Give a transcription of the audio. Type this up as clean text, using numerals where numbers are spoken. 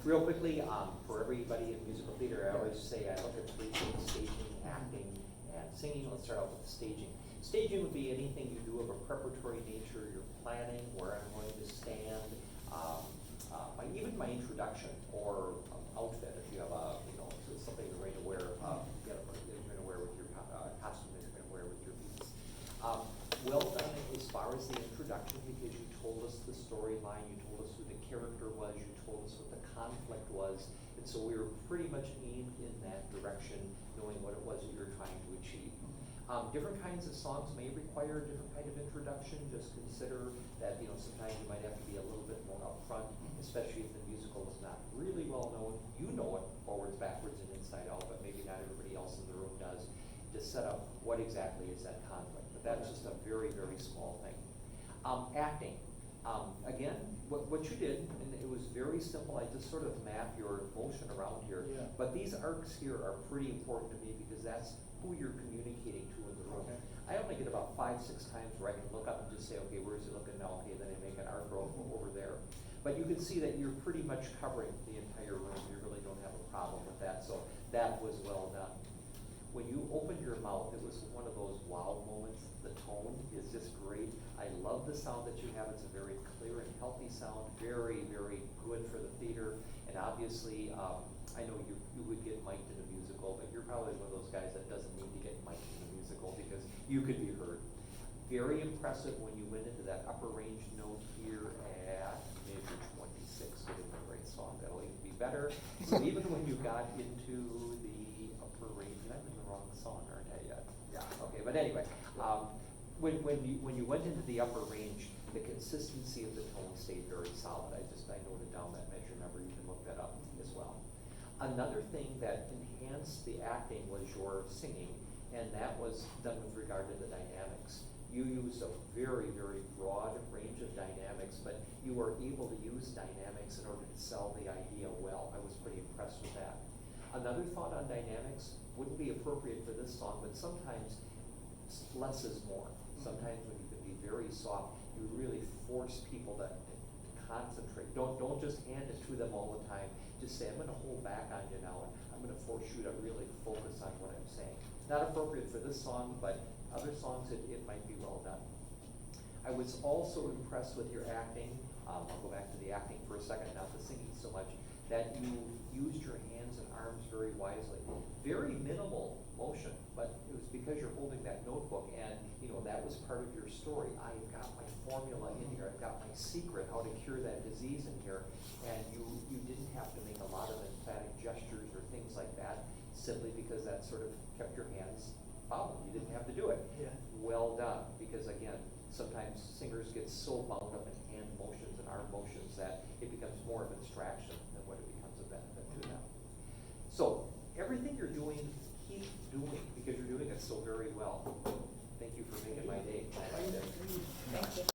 Real quickly, for everybody in musical theater, I always say I look at three things: staging, acting, and singing. Let's start out with staging. Staging would be anything you do of a preparatory nature. You're planning where I'm going to stand, even my introduction or outfit. If you have something you're going to wear, you're going to wear with your costume that you're going to wear with your beats. Well done as far as the introduction, because you told us the storyline, you told us who the character was, you told us what the conflict was, and so we were pretty much aimed in that direction, knowing what it was that you were trying to achieve. Different kinds of songs may require a different kind of introduction. Just consider that sometimes you might have to be a little bit more upfront, especially if the musical is not really well known. You know it forwards, backwards, and inside out, but maybe not everybody else in the room does, to set up what exactly is that conflict. But that's just a very, very small thing. Acting. Again, what you did, and it was very simple, I just sort of mapped your motion around here, but these arcs here are pretty important to me because that's who you're communicating to in the room. Okay. I only get about 5-6 times where I can look up and just say, okay, where's he looking now? Okay, then I make an arc over there. But you can see that you're pretty much covering the entire room. You really don't have a problem with that, so that was well done. When you opened your mouth, it was one of those wow moments. The tone is just great. I love the sound that you have. It's a very clear and healthy sound, very, very good for the theater. And obviously, I know you would get mic'd in a musical, but you're probably one of those guys that doesn't need to get mic'd in a musical because you could be heard. Very impressive when you went into that upper range note here at measure 26, getting the right song. That'll even be better. So even when you got into the upper range, and I'm in the wrong song, aren't I yet? Yeah, okay, but anyway, when you went into the upper range, the consistency of the tone stayed very solid. I noted down that measure number. You can look that up as well. Another thing that enhanced the acting was your singing, and that was done with regard to the dynamics. You used a very, very broad range of dynamics, but you were able to use dynamics in order to sell the idea well. I was pretty impressed with that. Another thought on dynamics wouldn't be appropriate for this song, but sometimes less is more. Sometimes when you can be very soft, you really force people to concentrate. Don't just hand it to them all the time. Just say, I'm going to hold back on you now, and I'm going to force you to really focus on what I'm saying. Not appropriate for this song, but other songs it might be well done. I was also impressed with your acting. I'll go back to the acting for a second, not the singing so much, that you used your hands and arms very wisely. Very minimal motion, but it was because you're holding that notebook, and that was part of your story. I've got my formula in here. I've got my secret how to cure that disease in here, and you didn't have to make a lot of emphatic gestures or things like that, simply because that sort of kept your hands bound. You didn't have to do it. Yeah. Well Done, because again, sometimes singers get so bound up in hand motions and arm motions that it becomes more of a distraction than what it becomes a benefit to them. So everything you're doing, keep doing, because you're doing it so very well. Thank you for making my day. I liked it.